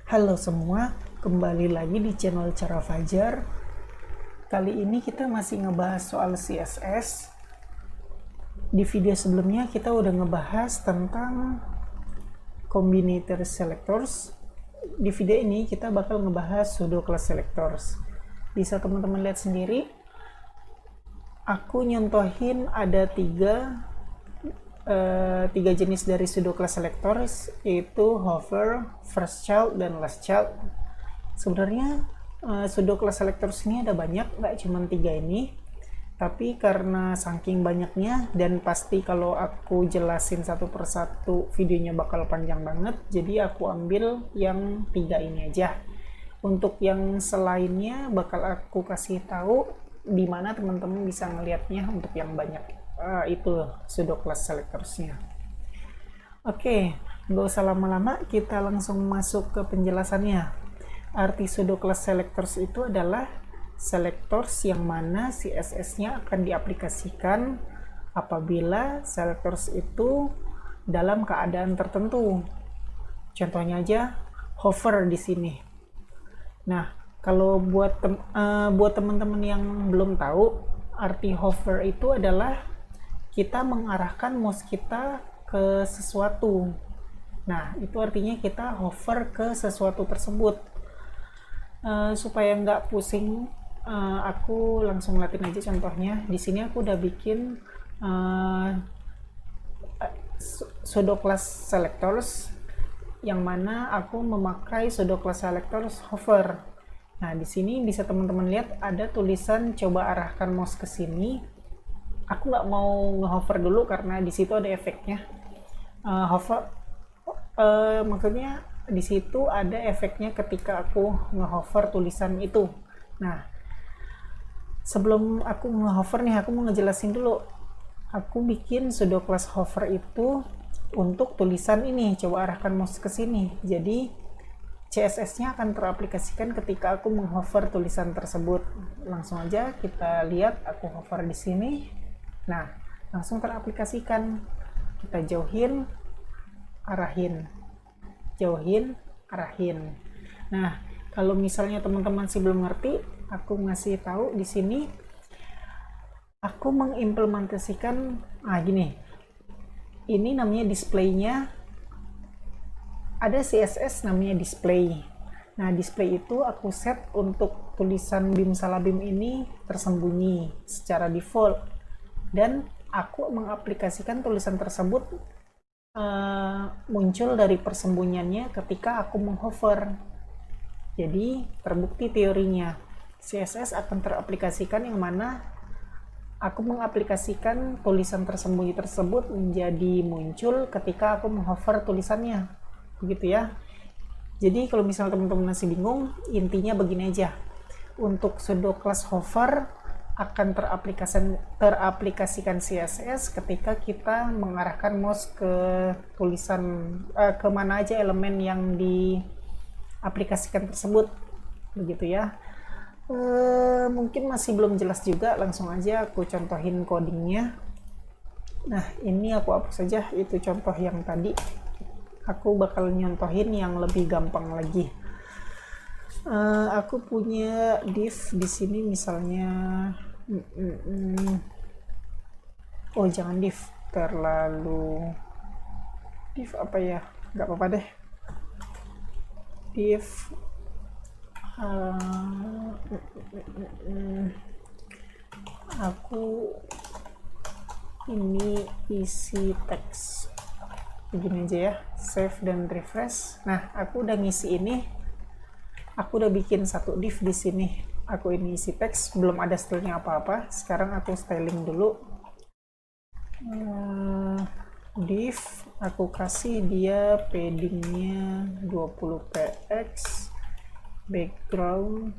Halo semua, kembali lagi di channel Cara Fajar. Kali ini kita masih ngebahas soal CSS. Di video sebelumnya kita udah ngebahas tentang combinator selectors. Di video ini kita bakal ngebahas pseudo class selectors. Bisa teman-teman lihat sendiri. Aku nyontohin ada tiga jenis dari pseudo class selectors, yaitu hover, first child, dan last child. Sebenarnya pseudo class selectors ini ada banyak, nggak cuma tiga ini, tapi karena saking banyaknya dan pasti kalau aku jelasin satu persatu videonya bakal panjang banget, jadi aku ambil yang tiga ini aja. Untuk yang selainnya bakal aku kasih tahu di mana teman-teman bisa ngelihatnya untuk yang banyak. Itu pseudo class selectorsnya. Oke, nggak usah lama-lama, kita langsung masuk ke penjelasannya. Arti pseudo class selectors itu adalah selectors yang mana CSS-nya akan diaplikasikan apabila selectors itu dalam keadaan tertentu. Contohnya aja hover di sini. Nah, kalau buat teman-teman yang belum tahu, arti hover itu adalah kita mengarahkan mouse kita ke sesuatu. Nah, itu artinya kita hover ke sesuatu tersebut. Supaya nggak pusing, aku langsung latin aja contohnya. Di sini aku udah bikin pseudo class selectors yang mana aku memakai pseudo class selectors hover. Nah, di sini bisa teman-teman lihat ada tulisan coba arahkan mouse ke sini. Aku nggak mau nge-hover dulu karena di situ ada efeknya. Maksudnya di situ ada efeknya ketika aku nge-hover tulisan itu. Nah, sebelum aku nge-hover nih, aku mau ngejelasin dulu. Aku bikin pseudo class hover itu untuk tulisan ini, coba arahkan mouse ke sini. Jadi CSS-nya akan teraplikasikan ketika aku menghover tulisan tersebut. Langsung aja kita lihat, aku hover di sini. Nah, langsung teraplikasikan. Kita jauhin, arahin. Jauhin, arahin. Nah, kalau misalnya teman-teman masih belum ngerti, aku ngasih tahu di sini. Aku mengimplementasikan, gini. Ini namanya display-nya. Ada CSS namanya display. Nah, display itu aku set untuk tulisan bim salabim ini tersembunyi secara default. Dan aku mengaplikasikan tulisan tersebut muncul dari persembunyiannya ketika aku menghover. Jadi terbukti teorinya, CSS akan teraplikasikan yang mana aku mengaplikasikan tulisan tersembunyi tersebut menjadi muncul ketika aku menghover tulisannya. Begitu ya. Jadi kalau misalnya teman-teman masih bingung, intinya begini aja. Untuk pseudo class hover akan teraplikasikan CSS ketika kita mengarahkan mouse ke tulisan ke mana aja elemen yang diaplikasikan tersebut, begitu ya. Mungkin masih belum jelas juga, langsung aja aku contohin codingnya. Nah, ini aku hapus saja, itu contoh yang tadi. Aku bakal nyontohin yang lebih gampang lagi. Aku punya div di sini misalnya. Oh, jangan div terlalu. Div apa ya? Nggak apa-apa deh. Div. Aku ini isi teks. Begini aja ya. Save dan refresh. Nah, aku udah ngisi ini. Aku udah bikin satu div di sini. Aku ini isi teks, belum ada stylenya apa-apa. Sekarang aku styling dulu. Div, aku kasih dia paddingnya 20 px, background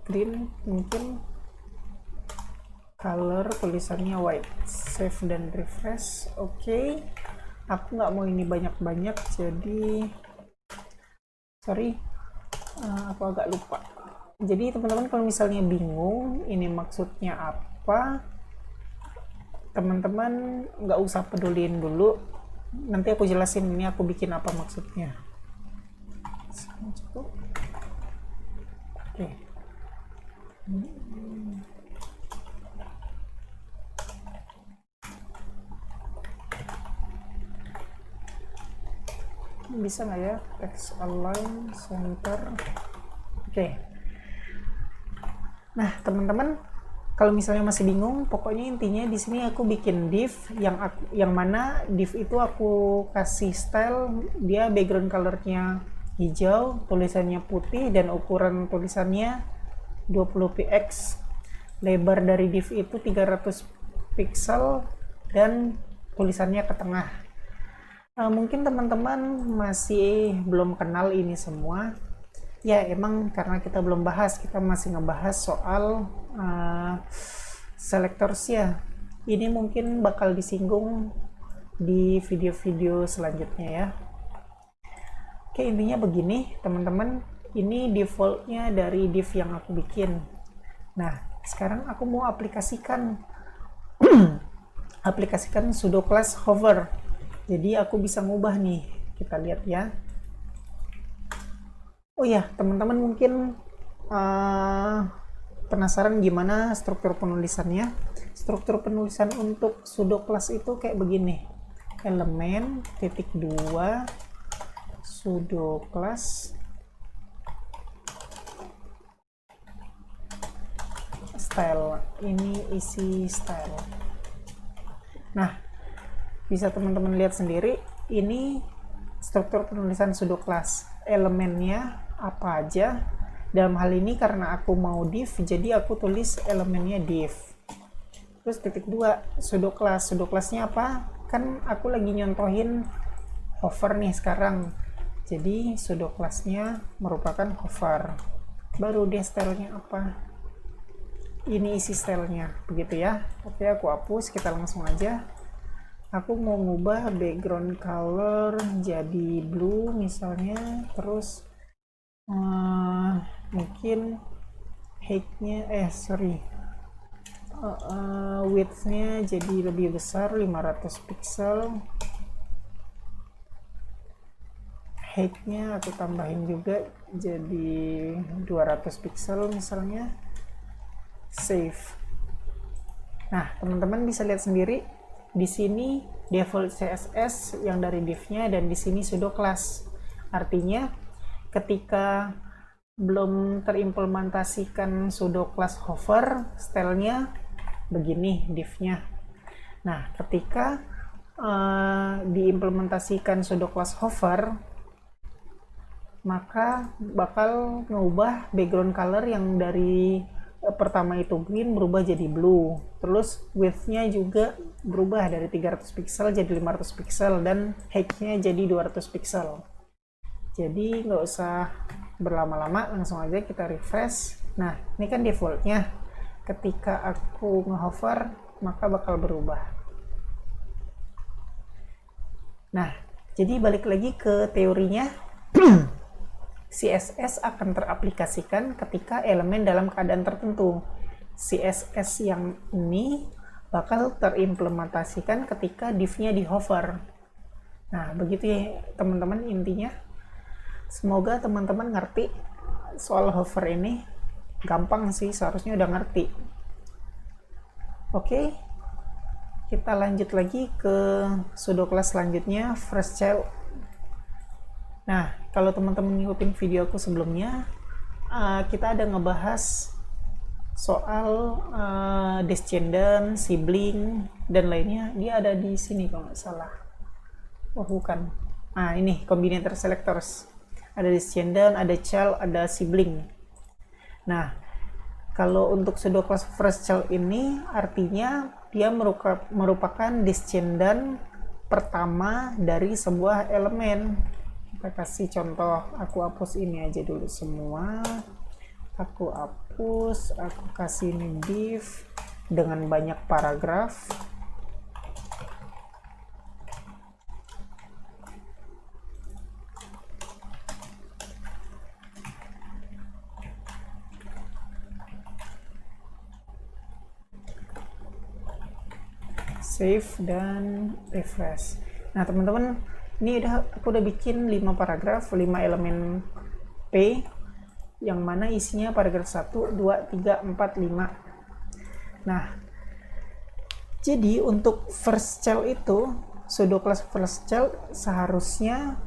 green, mungkin color tulisannya white. Save dan refresh. Oke. Aku nggak mau ini banyak-banyak, jadi sorry. Aku agak lupa. Jadi teman-teman kalau misalnya bingung ini maksudnya apa, teman-teman nggak usah peduliin dulu. Nanti aku jelasin ini aku bikin apa maksudnya. Cukup. Oke. Bisa nggak ya text align center? Oke. Nah teman-teman, kalau misalnya masih bingung, pokoknya intinya di sini aku bikin div yang mana div itu aku kasih style dia background colornya hijau, tulisannya putih, dan ukuran tulisannya 20px. Lebar dari div itu 300 pixel dan tulisannya ke tengah. Mungkin teman-teman masih belum kenal ini semua. Ya emang karena kita belum bahas, kita masih ngebahas soal selectors ya. Ini mungkin bakal disinggung di video-video selanjutnya ya. Oke, intinya begini teman-teman, ini defaultnya dari div yang aku bikin. Nah sekarang aku mau aplikasikan sudo class hover. Jadi aku bisa ngubah nih, kita lihat ya. Oh ya, teman-teman mungkin penasaran gimana struktur penulisannya. Struktur penulisan untuk sudo class itu kayak begini. Elemen titik 2 sudo class style. Ini isi style. Nah, bisa teman-teman lihat sendiri, ini struktur penulisan sudo class. Elemennya apa aja. Dalam hal ini karena aku mau div, jadi aku tulis elemennya div. Terus titik 2 sudo class. Sudo classnya apa? Kan aku lagi nyontohin hover nih sekarang. Jadi sudo classnya merupakan hover. Baru dia stylenya apa? Ini isi stylenya, begitu ya. Oke, aku hapus, kita langsung aja. Aku mau ngubah background color jadi blue misalnya, terus mungkin height-nya width-nya jadi lebih besar 500 pixel, height-nya aku tambahin juga jadi 200 pixel misalnya. Save. Nah teman-teman bisa lihat sendiri di sini default CSS yang dari div-nya, dan di sini sudo class. Artinya ketika belum terimplementasikan sudo class hover, stylenya begini div-nya. Nah, ketika diimplementasikan sudo class hover, maka bakal ngubah background color yang dari pertama itu green berubah jadi blue, terus width-nya juga berubah dari 300 pixel jadi 500 pixel, dan height-nya jadi 200 pixel. Jadi nggak usah berlama-lama, langsung aja kita refresh. Nah ini kan defaultnya, ketika aku ngehover maka bakal berubah. Nah jadi balik lagi ke teorinya. CSS akan teraplikasikan ketika elemen dalam keadaan tertentu. CSS yang ini bakal terimplementasikan ketika div-nya di hover. Nah, begitu ya teman-teman intinya. Semoga teman-teman ngerti soal hover ini. Gampang sih, seharusnya udah ngerti. Oke, kita lanjut lagi ke sudo class selanjutnya, first child. Nah, kalau teman-teman ngikutin video aku sebelumnya, kita ada ngebahas soal descendant, sibling, dan lainnya. Dia ada di sini kalau nggak salah. Oh, bukan. Nah, ini combinator selectors. Ada descendant, ada child, ada sibling. Nah, kalau untuk sudo class first child ini artinya dia merupakan descendant pertama dari sebuah elemen. Kita kasih contoh, aku hapus ini aja dulu semua. Aku hapus, aku kasih ini div dengan banyak paragraf. Save dan refresh. Nah teman-teman, Ini aku udah bikin 5 paragraf, 5 elemen P, yang mana isinya paragraf 1, 2, 3, 4, 5. Nah, jadi untuk first child itu, pseudo class first child seharusnya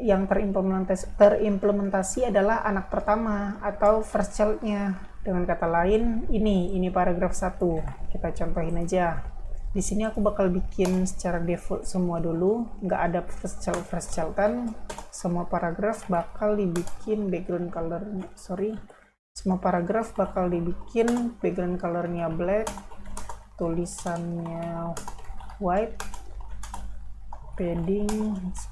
yang terimplementasi adalah anak pertama atau first child-nya. Dengan kata lain, ini paragraf 1. Kita contohin aja. Di sini aku bakal bikin secara default semua dulu, nggak ada first child-an. Semua paragraf bakal dibikin background color-nya, semua paragraf bakal dibikin background color-nya black, tulisannya white, padding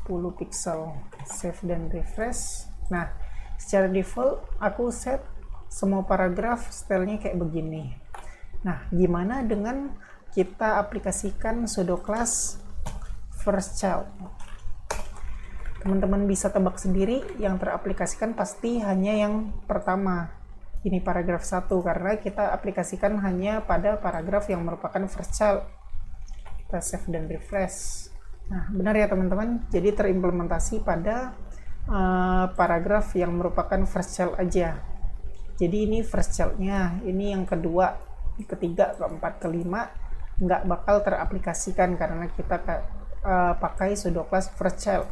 10 pixel, save dan refresh. Nah, secara default aku set semua paragraf stylenya kayak begini. Nah, gimana dengan kita aplikasikan pseudo class first child? Teman-teman bisa tebak sendiri, yang teraplikasikan pasti hanya yang pertama. Ini paragraf 1 karena kita aplikasikan hanya pada paragraf yang merupakan first child. Kita save dan refresh. Nah, benar ya teman-teman, jadi terimplementasi pada paragraf yang merupakan first child aja. Jadi ini first child-nya, ini yang kedua, ketiga, keempat, kelima nggak bakal teraplikasikan karena kita pakai pseudo class first child.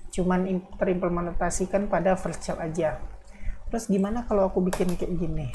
Cuman terimplementasikan pada first child aja. Terus gimana kalau aku bikin kayak gini?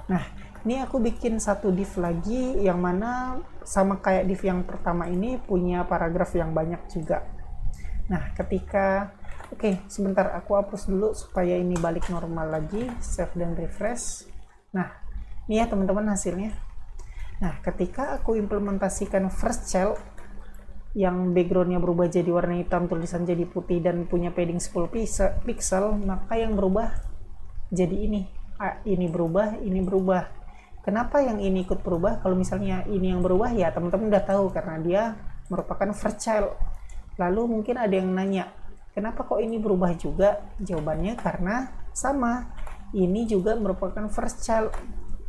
Nah, ini aku bikin satu div lagi yang mana sama kayak div yang pertama ini punya paragraf yang banyak juga. Nah, oke, sebentar aku hapus dulu supaya ini balik normal lagi, save dan refresh. Nah, ini ya teman-teman hasilnya. Nah, ketika aku implementasikan first child yang backgroundnya berubah jadi warna hitam, tulisan jadi putih, dan punya padding 10 pixel, maka yang berubah jadi ini. Ini berubah. Kenapa yang ini ikut berubah? Kalau misalnya ini yang berubah, ya teman-teman udah tahu karena dia merupakan first child. Lalu mungkin ada yang nanya, kenapa kok ini berubah juga? Jawabannya karena sama, ini juga merupakan first child.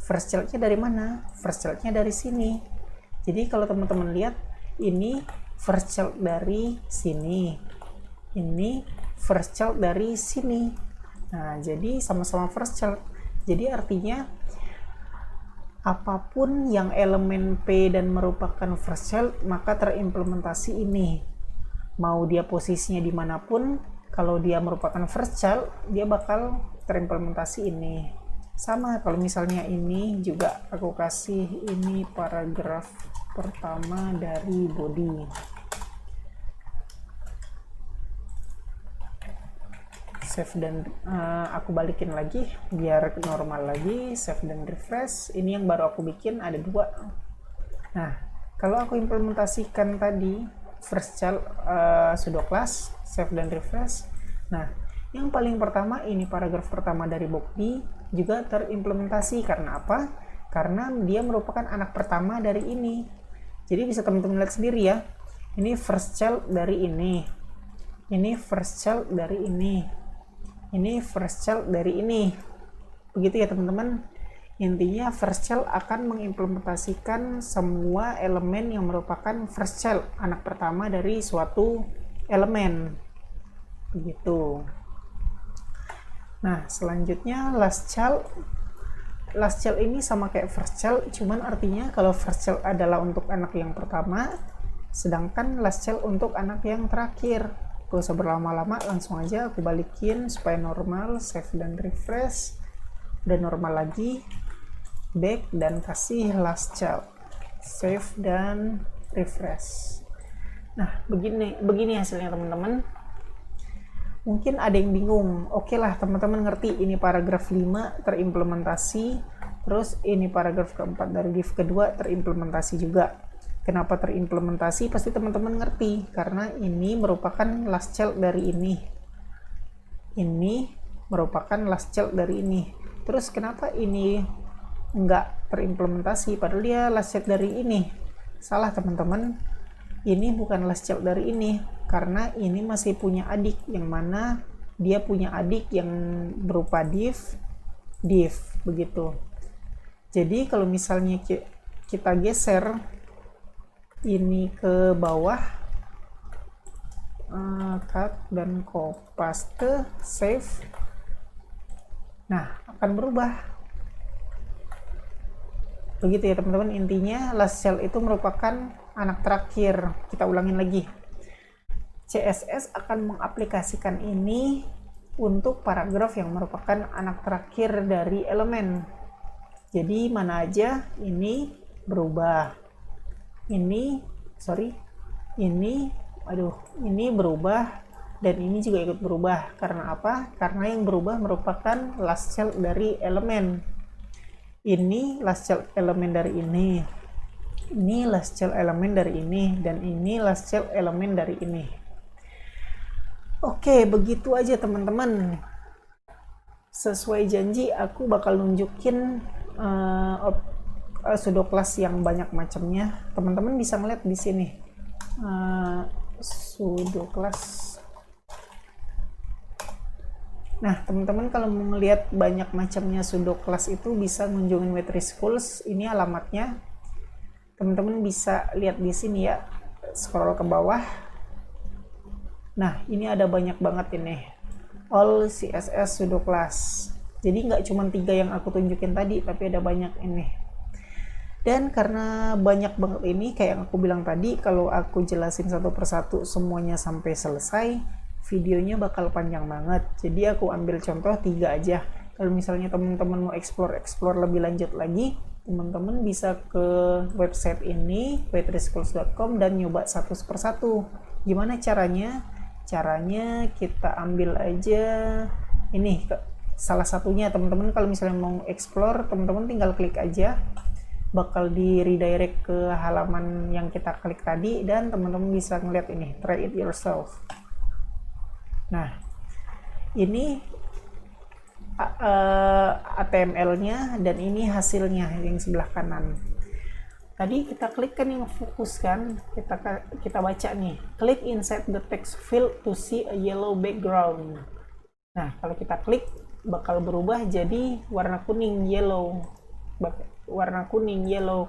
First child-nya dari mana? First child-nya dari sini. Jadi kalau teman-teman lihat, ini first child dari sini, ini first child dari sini. Nah, jadi sama-sama first child. Jadi artinya apapun yang elemen P dan merupakan first child, maka terimplementasi ini. Mau dia posisinya dimanapun, kalau dia merupakan first child, dia bakal terimplementasi ini. Sama kalau misalnya ini juga aku kasih ini paragraf pertama dari body. Save dan aku balikin lagi biar normal lagi, save dan refresh. Ini yang baru aku bikin, ada 2. Nah, kalau aku implementasikan tadi first child pseudo class, save dan refresh. Nah, yang paling pertama ini paragraf pertama dari body juga terimplementasi. Karena apa? Karena dia merupakan anak pertama dari ini. Jadi bisa teman-teman lihat sendiri ya, ini first child dari ini first child dari ini first child dari ini. Begitu ya teman-teman. Intinya first child akan mengimplementasikan semua elemen yang merupakan first child, anak pertama dari suatu elemen. Begitu. Nah, selanjutnya last child. Last child ini sama kayak first child, cuman artinya kalau first child adalah untuk anak yang pertama, sedangkan last child untuk anak yang terakhir. Gak usah berlama-lama, langsung aja aku balikin supaya normal, save dan refresh. Udah normal lagi, back dan kasih last child, save dan refresh. Nah, begini hasilnya teman-teman. Mungkin ada yang bingung. Oke lah, teman-teman ngerti ini paragraf 5 terimplementasi, terus ini paragraf keempat dari div kedua terimplementasi juga. Kenapa terimplementasi? Pasti teman-teman ngerti, karena ini merupakan last child dari ini. Ini merupakan last child dari ini. Terus kenapa ini nggak terimplementasi, padahal dia last child dari ini. Salah teman-teman, ini bukan last child dari ini, karena ini masih punya adik, yang mana dia punya adik yang berupa div begitu. Jadi kalau misalnya kita geser ini ke bawah, cut dan paste, save, nah akan berubah. Begitu ya teman-teman, intinya last child itu merupakan anak terakhir. Kita ulangin lagi, CSS akan mengaplikasikan ini untuk paragraf yang merupakan anak terakhir dari elemen. Jadi mana aja ini berubah, ini berubah, dan ini juga ikut berubah. Karena apa? Karena yang berubah merupakan last child dari elemen. Ini last child elemen dari ini last child elemen dari ini, dan ini last child elemen dari ini. Oke, begitu aja teman-teman. Sesuai janji, aku bakal nunjukin pseudo class yang banyak macamnya. Teman-teman bisa ngeliat di sini pseudo class. Nah, teman-teman kalau mau ngeliat banyak macamnya pseudo class itu bisa ngunjungin W3 Schools. Ini alamatnya. Teman-teman bisa lihat di sini ya. Scroll ke bawah. Nah, ini ada banyak banget ini. All CSS pseudo class. Jadi nggak cuma 3 yang aku tunjukin tadi, tapi ada banyak ini. Dan karena banyak banget ini, kayak yang aku bilang tadi, kalau aku jelasin satu persatu semuanya sampai selesai, videonya bakal panjang banget. Jadi aku ambil contoh 3 aja. Kalau misalnya teman-teman mau explore lebih lanjut lagi, teman-teman bisa ke website ini, w3schools.com, dan nyoba satu persatu. Gimana caranya? Caranya kita ambil aja ini, salah satunya teman-teman kalau misalnya mau explore, teman-teman tinggal klik aja, bakal di redirect ke halaman yang kita klik tadi, dan teman-teman bisa ngeliat ini, try it yourself. Nah, ini HTML-nya, dan ini hasilnya yang sebelah kanan. Tadi kita klik kan yang fokus kan, kita baca nih, click inside the text field to see a yellow background. Nah, kalau kita klik bakal berubah jadi warna kuning, yellow.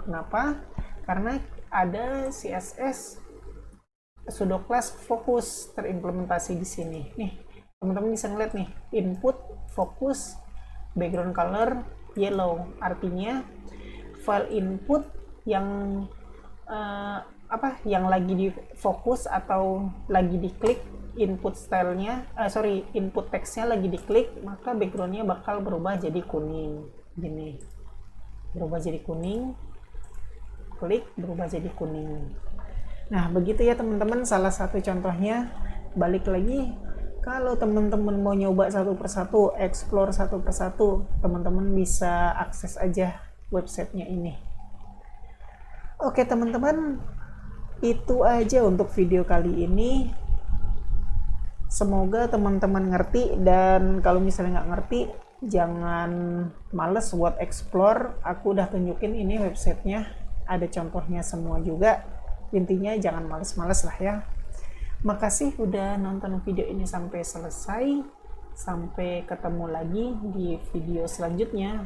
Kenapa? Karena ada CSS pseudo class fokus terimplementasi di sini. Nih, teman-teman bisa ngeliat nih, input fokus background color yellow. Artinya file input yang yang lagi di fokus atau lagi diklik, input teksnya lagi diklik, maka backgroundnya bakal berubah jadi kuning. Gini, berubah jadi kuning, klik berubah jadi kuning. Nah, begitu ya teman-teman, salah satu contohnya. Balik lagi, kalau teman-teman mau nyoba satu persatu, explore satu persatu, teman-teman bisa akses aja websitenya ini. Oke teman-teman, itu aja untuk video kali ini. Semoga teman-teman ngerti, dan kalau misalnya nggak ngerti, jangan males buat explore. Aku udah tunjukin ini websitenya, ada contohnya semua juga. Intinya jangan males-males lah ya. Makasih udah nonton video ini sampai selesai. Sampai ketemu lagi di video selanjutnya.